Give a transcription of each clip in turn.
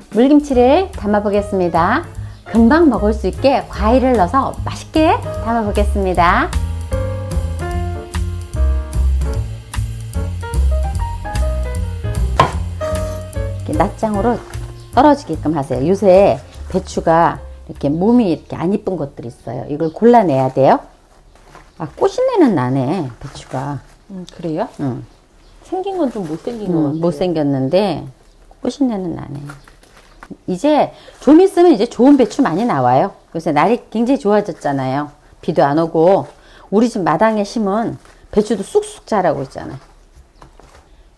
물김치를 담아 보겠습니다. 금방 먹을 수 있게 과일을 넣어서 맛있게 담아 보겠습니다. 이렇게 낱장으로 떨어지게끔 하세요. 요새 배추가 이렇게 몸이 이렇게 안 이쁜 것들이 있어요. 이걸 골라내야 돼요. 아, 꽃신내는 나네, 배추가. 그래요? 응. 생긴 건 좀 못생긴 것 같아요. 못생겼는데 꽃신내는 나네. 이제 좀 있으면 이제 좋은 배추 많이 나와요. 요새 날이 굉장히 좋아졌잖아요. 비도 안 오고 우리 집 마당에 심은 배추도 쑥쑥 자라고 있잖아요.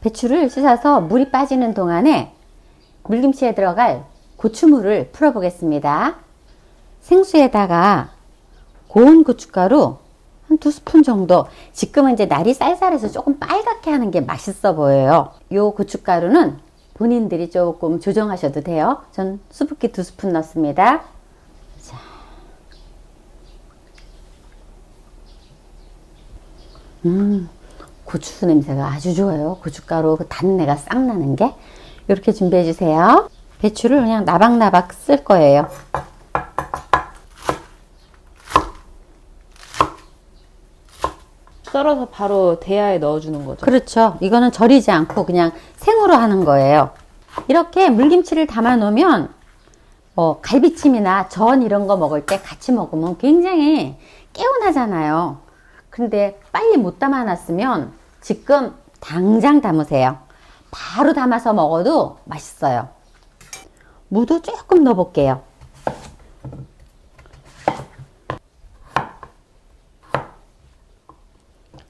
배추를 씻어서 물이 빠지는 동안에 물김치에 들어갈 고추물을 풀어 보겠습니다. 생수에다가 고운 고춧가루 한 2스푼 정도. 지금은 이제 날이 쌀쌀해서 조금 빨갛게 하는 게 맛있어 보여요. 요 고춧가루는 본인들이 조금 조정하셔도 돼요. 전 수북히 2스푼 넣습니다. 자. 고추 냄새가 아주 좋아요. 고춧가루 그 단내가 싹 나는 게. 이렇게 준비해 주세요. 배추를 그냥 나박나박 쓸 거예요. 썰어서 바로 대야에 넣어주는 거죠. 그렇죠. 이거는 절이지 않고 그냥 생으로 하는 거예요. 이렇게 물김치를 담아 놓으면 갈비찜이나 전 이런 거 먹을 때 같이 먹으면 굉장히 개운하잖아요. 근데 빨리 못 담아 놨으면 지금 당장 담으세요. 바로 담아서 먹어도 맛있어요. 무도 조금 넣어 볼게요.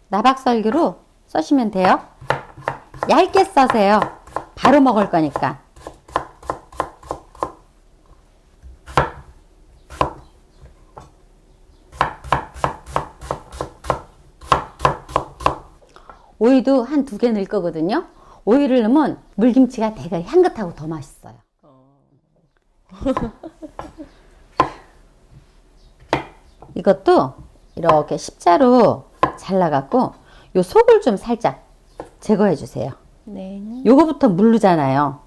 나박썰기로 써시면 돼요. 얇게 써세요. 바로 먹을 거니까. 오이도 한 2개 넣을 거거든요. 오이를 넣으면 물김치가 되게 향긋하고 더 맛있어요. 이것도 이렇게 십자로 잘라갖고 요 속을 좀 살짝 제거해 주세요. 네. 요거부터 물르잖아요.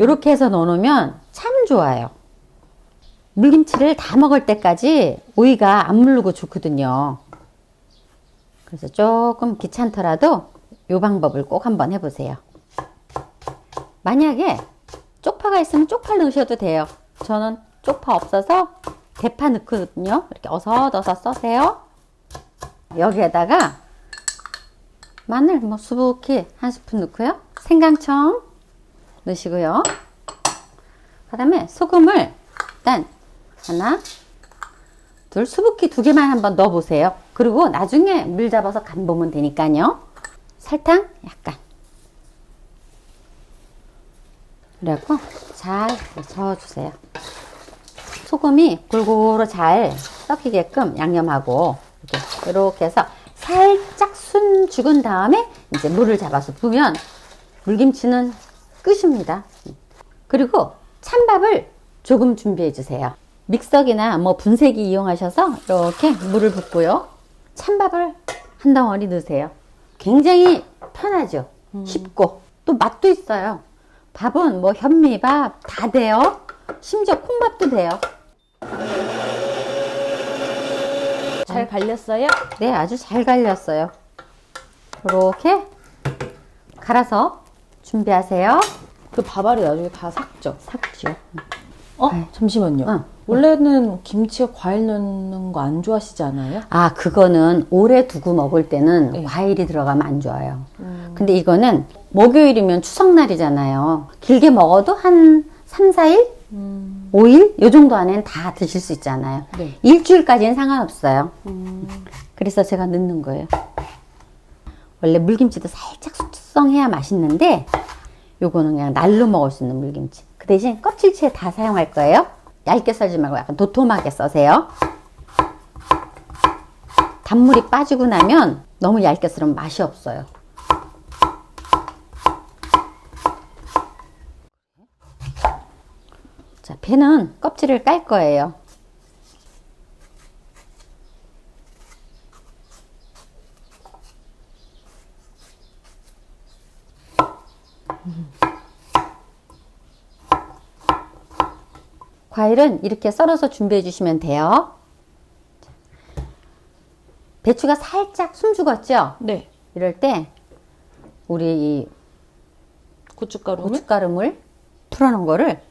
요렇게 해서 넣어놓으면 참 좋아요. 물김치를 다 먹을 때까지 오이가 안 물르고 좋거든요. 그래서 조금 귀찮더라도 요 방법을 꼭 한번 해보세요. 만약에 쪽파가 있으면 쪽파 넣으셔도 돼요. 저는 쪽파 없어서 대파 넣거든요. 이렇게 어서어서 써세요. 여기에다가 마늘 수북히 1스푼 넣고요. 생강청 넣으시고요. 그 다음에 소금을 일단 하나, 둘, 수북히 2개만 한번 넣어 보세요. 그리고 나중에 물 잡아서 간 보면 되니까요. 설탕 약간. 그리고 잘 저어주세요. 소금이 골고루 잘 섞이게끔 양념하고 이렇게 해서 살짝 순 죽은 다음에 이제 물을 잡아서 부으면 물김치는 끝입니다. 그리고 찬밥을 조금 준비해 주세요. 믹서기나 분쇄기 이용하셔서 이렇게 물을 붓고요. 찬밥을 한 덩어리 넣으세요. 굉장히 편하죠. 쉽고 또 맛도 있어요. 밥은 현미밥 다 돼요. 심지어 콩밥도 돼요. 잘 갈렸어요? 네, 아주 잘 갈렸어요. 이렇게 갈아서 준비하세요. 그 밥알이 나중에 다 삭죠? 삭죠. 잠시만요. 원래는 김치에 과일 넣는 거 안 좋아하시지 않아요? 아, 그거는 오래 두고 먹을 때는 네. 과일이 들어가면 안 좋아요. 근데 이거는 목요일이면 추석날이잖아요. 길게 먹어도 한 3, 4일? 5일? 요 정도 안에는 다 드실 수 있잖아요. 네. 일주일까지는 상관없어요. 그래서 제가 넣는 거예요. 원래 물김치도 살짝 숙성해야 맛있는데 요거는 그냥 날로 먹을 수 있는 물김치. 그 대신 껍질째 다 사용할 거예요. 얇게 썰지 말고 약간 도톰하게 써세요. 단물이 빠지고 나면 너무 얇게 썰으면 맛이 없어요. 자, 배는 껍질을 깔 거예요. 과일은 이렇게 썰어서 준비해 주시면 돼요. 배추가 살짝 숨 죽었죠? 네. 이럴 때 우리 이 고춧가루물 풀어놓은 거를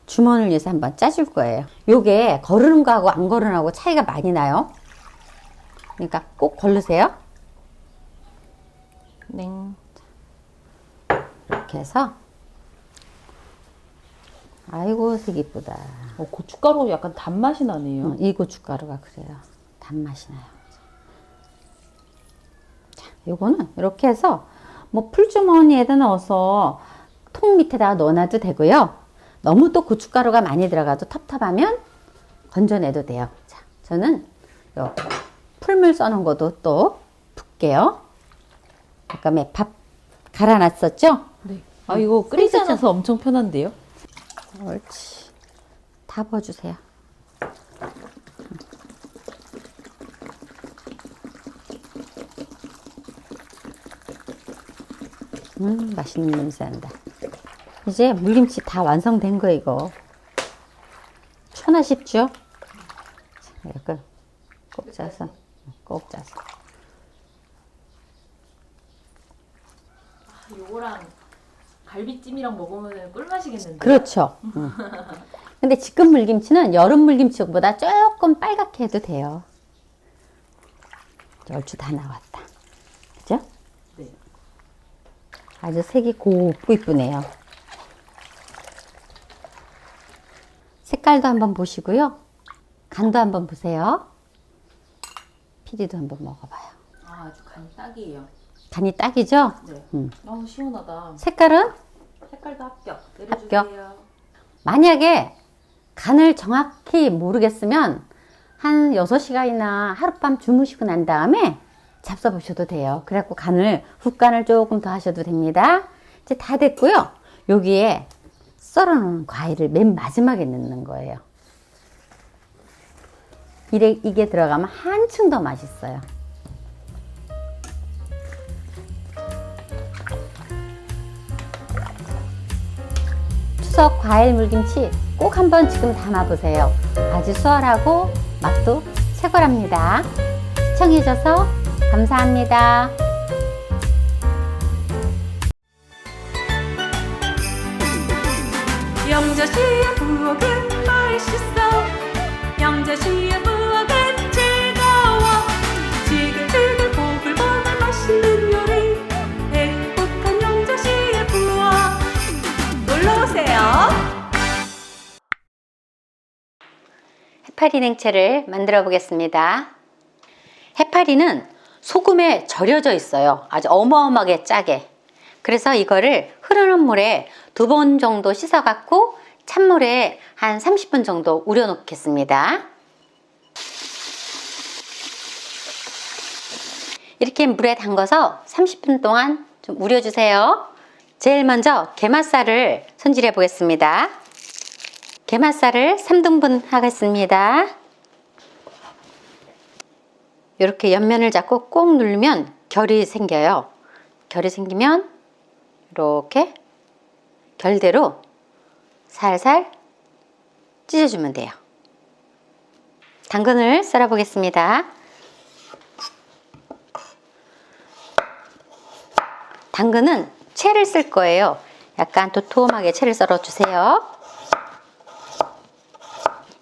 주머니를 위해서 한번 짜줄 거예요. 요게 거르는 거하고 안 거르는 거하고 차이가 많이 나요. 그러니까 꼭 거르세요. 네. 이렇게 해서 아이고 색 이쁘다. 고춧가루 약간 단맛이 나네요. 이 고춧가루가 그래요. 단맛이 나요. 자, 요거는 이렇게 해서 뭐 풀주머니에다 넣어서 통 밑에다가 넣어놔도 되고요. 너무 또 고춧가루가 많이 들어가도 텁텁하면 건져내도 돼요. 자, 저는 요 풀물 써놓은 것도 또 붓게요. 아까 밥 갈아놨었죠? 네. 아, 이거 끓이지 않아서 엄청 편한데요? 옳지. 다 부어주세요. 맛있는 냄새 난다. 이제 물김치 다 완성된 거 이거. 천하 쉽죠? 약간 꼭 짜서, 꼭 짜서. 요거랑 갈비찜이랑 먹으면 꿀맛이겠는데. 그렇죠. 근데 지금 물김치는 여름 물김치보다 조금 빨갛게 해도 돼요. 얼추 다 나왔다. 그죠? 네. 아주 색이 곱고 이쁘네요. 색깔도 한번 보시고요. 간도 한번 보세요. 피디도 한번 먹어봐요. 아, 아주 간이 딱이에요. 간이 딱이죠? 네. 시원하다. 색깔은? 색깔도 합격. 내려주세요. 만약에 간을 정확히 모르겠으면 한 6시간이나 하룻밤 주무시고 난 다음에 잡숴보셔도 돼요. 그래갖고 훅간을 조금 더 하셔도 됩니다. 이제 다 됐고요. 여기에 썰어놓은 과일을 맨 마지막에 넣는 거예요. 이게 들어가면 한층 더 맛있어요. 추석 과일 물김치 꼭 한번 지금 담아보세요. 아주 수월하고 맛도 최고랍니다. 시청해주셔서 감사합니다. 영자씨의 부엌은 맛있어. 영자씨의 부엌은 즐거워. 지글지글 보글보글 맛있는 요리. 행복한 영자씨의 부엌 놀러오세요. 해파리 냉채를 만들어 보겠습니다. 해파리는 소금에 절여져 있어요. 아주 어마어마하게 짜게. 그래서 이거를 흐르는 물에 2번 정도 씻어 갖고 찬물에 한 30분 정도 우려 놓겠습니다. 이렇게 물에 담가서 30분 동안 좀 우려 주세요. 제일 먼저 게맛살을 손질해 보겠습니다. 게맛살을 3등분 하겠습니다. 이렇게 옆면을 잡고 꼭 누르면 결이 생겨요. 결이 생기면 이렇게 결대로 살살 찢어주면 돼요. 당근을 썰어 보겠습니다. 당근은 채를 쓸 거예요. 약간 도톰하게 채를 썰어 주세요.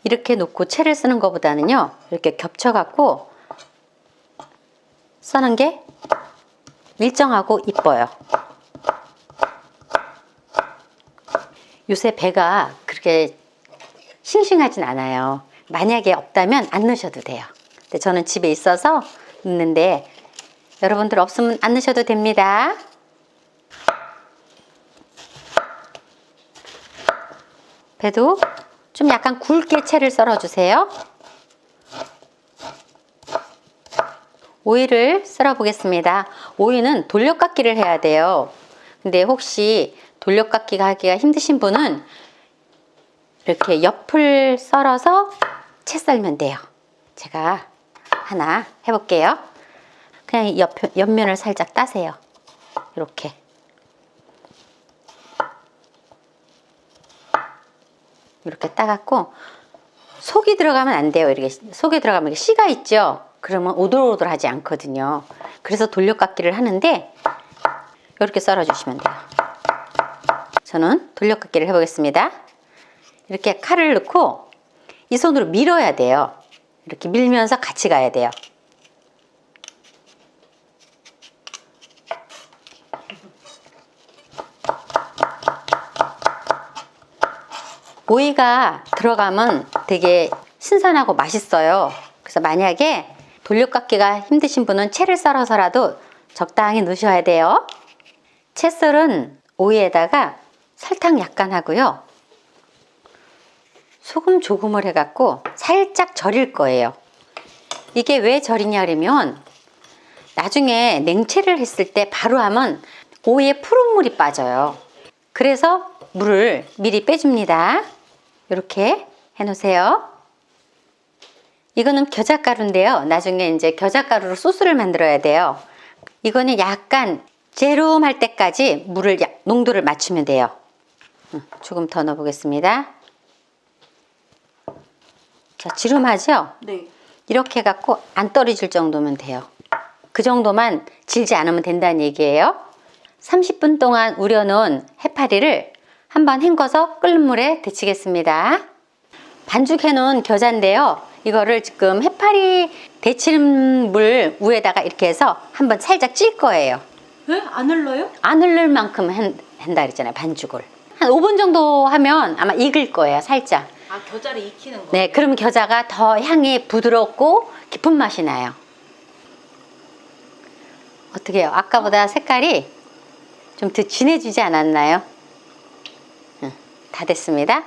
이렇게 놓고 채를 쓰는 것보다는요, 이렇게 겹쳐 갖고 써는 게 일정하고 이뻐요. 요새 배가 그렇게 싱싱하진 않아요. 만약에 없다면 안 넣으셔도 돼요. 근데 저는 집에 있어서 넣는데 여러분들 없으면 안 넣으셔도 됩니다. 배도 좀 약간 굵게 채를 썰어 주세요. 오이를 썰어 보겠습니다. 오이는 돌려깎기를 해야 돼요. 근데 혹시 돌려깎기가 하기가 힘드신 분은 이렇게 옆을 썰어서 채 썰면 돼요. 제가 하나 해볼게요. 그냥 옆면을 살짝 따세요. 이렇게. 이렇게 따갖고 속이 들어가면 안 돼요. 이렇게 속에 들어가면 이렇게 씨가 있죠. 그러면 오돌오돌하지 않거든요. 그래서 돌려깎기를 하는데 이렇게 썰어주시면 돼요. 저는 돌려깎기를 해보겠습니다. 이렇게 칼을 넣고 이 손으로 밀어야 돼요. 이렇게 밀면서 같이 가야 돼요. 오이가 들어가면 되게 신선하고 맛있어요. 그래서 만약에 돌려깎기가 힘드신 분은 채를 썰어서라도 적당히 넣으셔야 돼요. 채 썰은 오이에다가 설탕 약간 하고요. 소금 조금을 해갖고 살짝 절일 거예요. 이게 왜 절이냐 그러면 나중에 냉채를 했을 때 바로 하면 오이에 푸른 물이 빠져요. 그래서 물을 미리 빼줍니다. 이렇게 해놓으세요. 이거는 겨자가루인데요. 나중에 이제 겨자가루로 소스를 만들어야 돼요. 이거는 약간 제롬할 때까지 물을 농도를 맞추면 돼요. 조금 더 넣어보겠습니다. 자, 지름하죠? 네. 이렇게 해갖고 안 떨어질 정도면 돼요. 그 정도만 질지 않으면 된다는 얘기예요. 30분 동안 우려놓은 해파리를 한번 헹궈서 끓는 물에 데치겠습니다. 반죽해놓은 겨자인데요. 이거를 지금 해파리 데치는 물 위에다가 이렇게 해서 한번 살짝 찔 거예요. 왜? 안 흘러요? 안 흐를 만큼 한다 그랬잖아요. 반죽을. 한 5분 정도 하면 아마 익을 거예요. 살짝. 아, 겨자를 익히는 거. 네, 그럼 겨자가 더 향이 부드럽고 깊은 맛이 나요. 어떻게 해요? 아까보다 색깔이 좀 더 진해지지 않았나요? 다 됐습니다.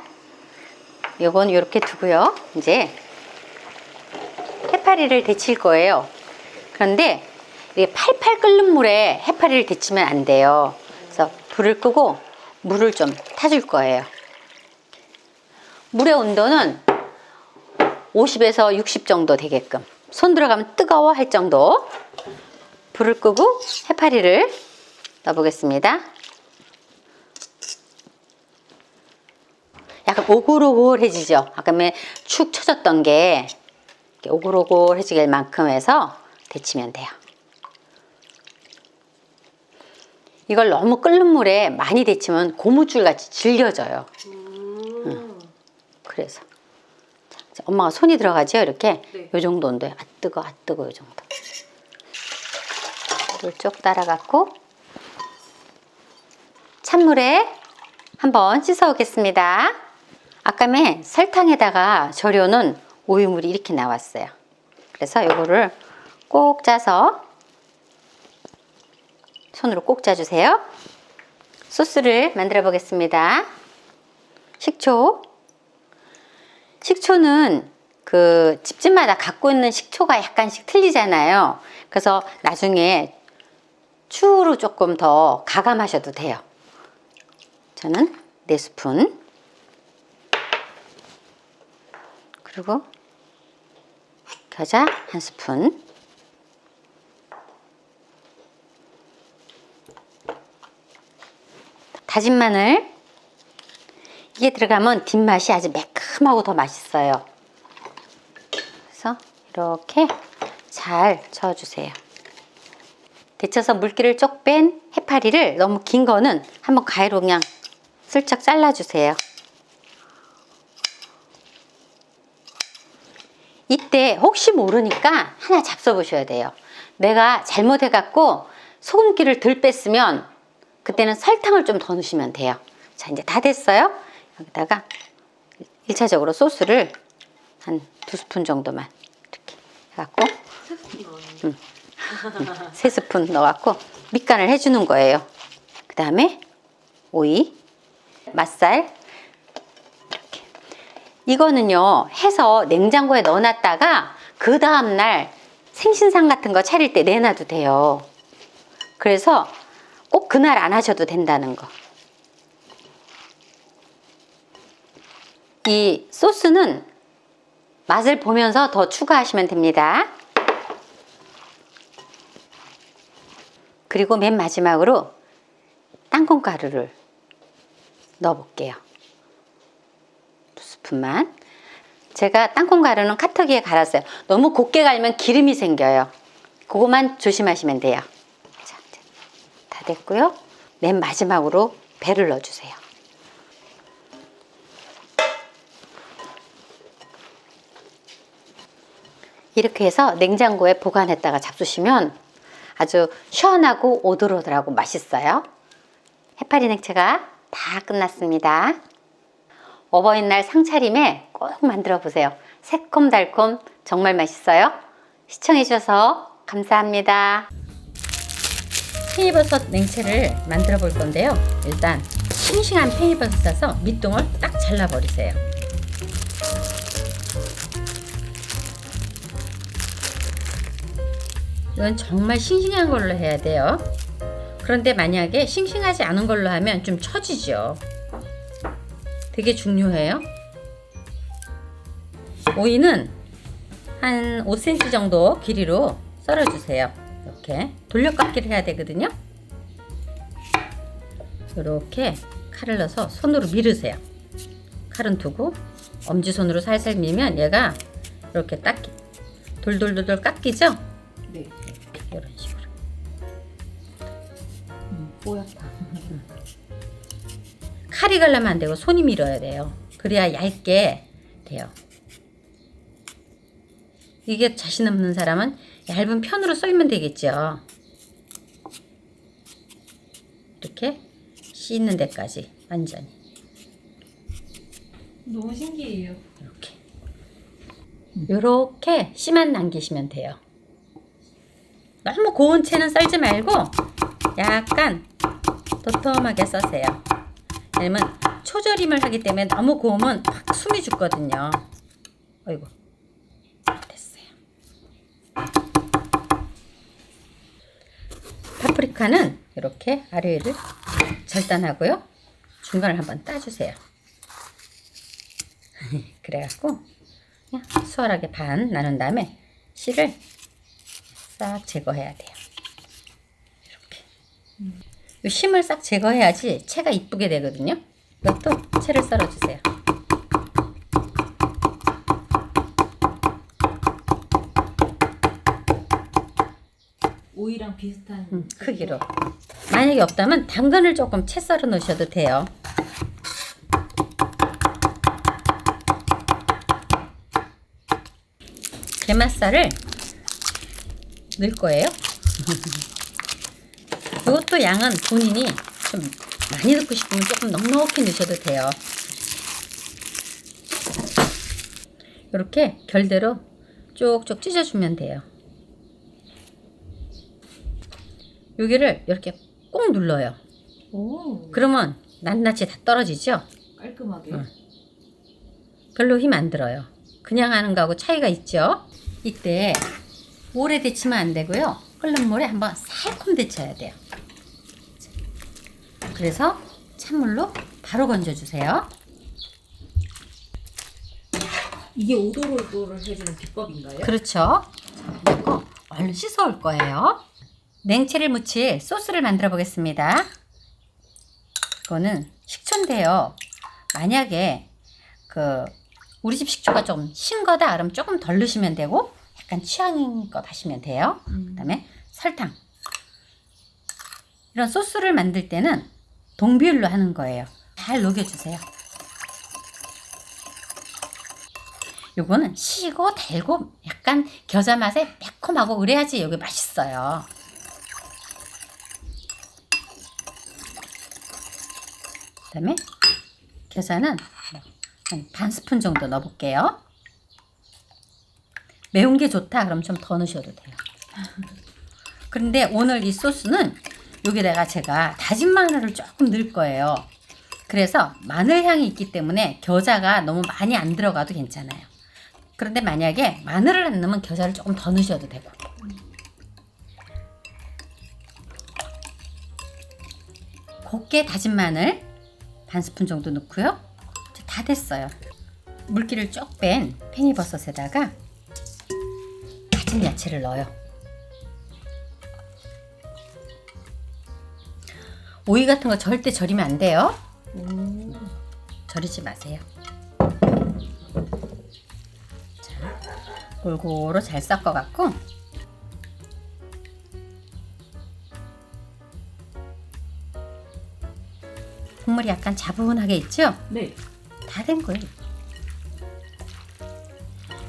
요건 이렇게 두고요. 이제 해파리를 데칠 거예요. 그런데 이게 팔팔 끓는 물에 해파리를 데치면 안 돼요. 그래서 불을 끄고 물을 좀 타줄 거예요. 물의 온도는 50에서 60 정도 되게끔, 손 들어가면 뜨거워 할 정도. 불을 끄고 해파리를 넣어보겠습니다. 약간 오글오글해지죠. 아까 축 처졌던 게 이렇게 오글오글해지게 만큼 해서 데치면 돼요. 이걸 너무 끓는 물에 많이 데치면 고무줄 같이 질겨져요. 그래서 자, 엄마가 손이 들어가죠. 이렇게 네. 요 정도 온도에 아 뜨거 요 정도. 물을 쭉 따라갖고 찬물에 한번 씻어 오겠습니다. 아까에 설탕에다가 절여놓은 오이물이 이렇게 나왔어요. 그래서 이거를 꼭 짜서 손으로 꼭 짜주세요. 소스를 만들어 보겠습니다. 식초는 그 집집마다 갖고 있는 식초가 약간씩 틀리잖아요. 그래서 나중에 추후로 조금 더 가감하셔도 돼요. 저는 4스푼, 그리고 겨자 1스푼, 다진 마늘, 이게 들어가면 뒷맛이 아주 매콤하고 더 맛있어요. 그래서 이렇게 잘 저어주세요. 데쳐서 물기를 쪽 뺀 해파리를 너무 긴 거는 한번 가위로 그냥 슬쩍 잘라주세요. 이때 혹시 모르니까 하나 잡숴 보셔야 돼요. 내가 잘못해갖고 소금기를 덜 뺐으면 그때는 설탕을 좀 더 넣으시면 돼요. 자, 이제 다 됐어요. 여기다가 1차적으로 소스를 한 2스푼 정도만 이렇게 해갖고 3스푼 넣어갖고 밑간을 해주는 거예요. 그 다음에 오이, 맛살, 이렇게. 이거는요 해서 냉장고에 넣어놨다가 그 다음날 생신상 같은 거 차릴 때 내놔도 돼요. 그래서 꼭 그날 안 하셔도 된다는 거. 이 소스는 맛을 보면서 더 추가하시면 됩니다. 그리고 맨 마지막으로 땅콩가루를 넣어볼게요. 2스푼만. 제가 땅콩 가루는 카터기에 갈았어요. 너무 곱게 갈면 기름이 생겨요. 그거만 조심하시면 돼요. 자, 이제 다 됐고요. 맨 마지막으로 배를 넣어주세요. 이렇게 해서 냉장고에 보관했다가 잡수시면 아주 시원하고 오돌오돌하고 맛있어요. 해파리 냉채가 다 끝났습니다. 어버이날 상차림에 꼭 만들어 보세요. 새콤달콤 정말 맛있어요. 시청해 주셔서 감사합니다. 팽이버섯 냉채를 만들어 볼 건데요. 일단 싱싱한 팽이버섯 사서 밑둥을 딱 잘라 버리세요. 이건 정말 싱싱한 걸로 해야 돼요. 그런데 만약에 싱싱하지 않은 걸로 하면 좀 처지죠. 되게 중요해요. 오이는 한 5cm 정도 길이로 썰어주세요. 이렇게 돌려깎기를 해야 되거든요. 이렇게 칼을 넣어서 손으로 밀으세요. 칼은 두고 엄지손으로 살살 밀면 얘가 이렇게 딱 돌돌돌돌 깎이죠? 네. 이런 식으로. 뽀얗다. 칼이 가려면 안 되고 손이 밀어야 돼요. 그래야 얇게 돼요. 이게 자신 없는 사람은 얇은 편으로 썰면 되겠죠. 이렇게 씻는 데까지 완전히. 너무 신기해요. 이렇게 씨만 남기시면 돼요. 너무 고운 채는 썰지 말고 약간 도톰하게 써세요. 왜냐면 초절임을 하기 때문에 너무 고우면 팍 숨이 죽거든요. 어이구, 됐어요. 파프리카는 이렇게 아래를 절단하고요. 중간을 한번 따주세요. 그래갖고 그냥 수월하게 반 나눈 다음에 씨를 싹 제거해야 돼요. 이렇게. 이 심을 싹 제거해야지 채가 이쁘게 되거든요. 이것도 채를 썰어주세요. 오이랑 비슷한 크기로. 만약에 없다면 당근을 조금 채 썰어 놓으셔도 돼요. 게맛살을 넣을 거예요. 이것도 양은 본인이 좀 많이 넣고 싶으면 조금 넉넉히 넣으셔도 돼요. 이렇게 결대로 쪽쪽 찢어주면 돼요. 여기를 이렇게 꼭 눌러요. 오, 그러면 낱낱이 다 떨어지죠? 깔끔하게. 별로 힘 안 들어요. 그냥 하는 거하고 차이가 있죠? 이때 오래 데치면 안 되고요. 끓는 물에 한번 살짝 데쳐야 돼요. 그래서 찬물로 바로 건져주세요. 이게 오돌오돌을 해주는 비법인가요? 그렇죠. 그리고 얼른 씻어올 거예요. 냉채를 무칠 소스를 만들어 보겠습니다. 이거는 식초인데요. 만약에 우리 집 식초가 좀 신 거다 그러면 조금 덜 넣으시면 되고 약간 취향껏 하시면 돼요. 그 다음에 설탕. 이런 소스를 만들 때는 동비율로 하는 거예요. 잘 녹여주세요. 요거는 시고 달고 약간 겨자 맛에 매콤하고 그래야지 여기 맛있어요. 그 다음에 겨자는 한 반 스푼 정도 넣어볼게요. 매운 게 좋다 그럼 좀 더 넣으셔도 돼요. 그런데 오늘 이 소스는 여기다가 제가 다진 마늘을 조금 넣을 거예요. 그래서 마늘 향이 있기 때문에 겨자가 너무 많이 안 들어가도 괜찮아요. 그런데 만약에 마늘을 안 넣으면 겨자를 조금 더 넣으셔도 되고. 곱게 다진 마늘 반 스푼 정도 넣고요. 다 됐어요. 물기를 쭉 뺀 팽이버섯에다가 다진 야채를 넣어요. 오이 같은 거 절대 절이면 안 돼요. 절이지 마세요. 골고루 잘 섞어갖고 국물이 약간 자분하게 있죠? 네. 다 된 거예요.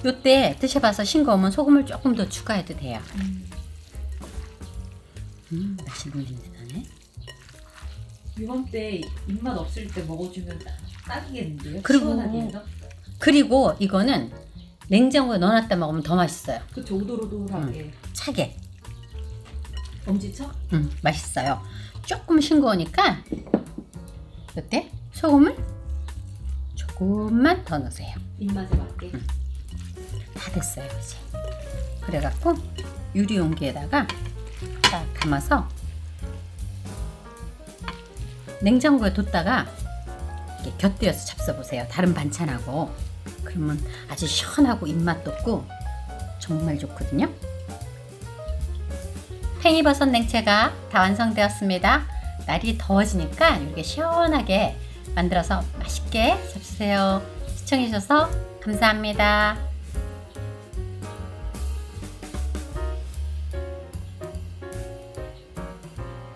요때 드셔봐서 싱거우면 소금을 조금 더 추가해도 돼요. 맛있는 냄새 나네. 이맘때 입맛 없을 때 먹어주면 딱이겠는데요? 그리고- 시원하게 해서? 그리고 이거는 냉장고에 넣어놨다 먹으면 더 맛있어요. 그쵸, 오돌오돌하게. 차게. 엄지척? 맛있어요. 조금 싱거우니까 이때 소금을 조금만 더 넣으세요. 입맛에 맞게. 다 됐어요 이제. 그래갖고 유리 용기에다가 딱 담아서 냉장고에 뒀다가 이렇게 곁들여서 잡숴보세요. 다른 반찬하고. 그러면 아주 시원하고 입맛 돋고 정말 좋거든요. 팽이버섯 냉채가 다 완성되었습니다. 날이 더워지니까 이렇게 시원하게 만들어서 맛있게 잡수세요. 시청해주셔서 감사합니다.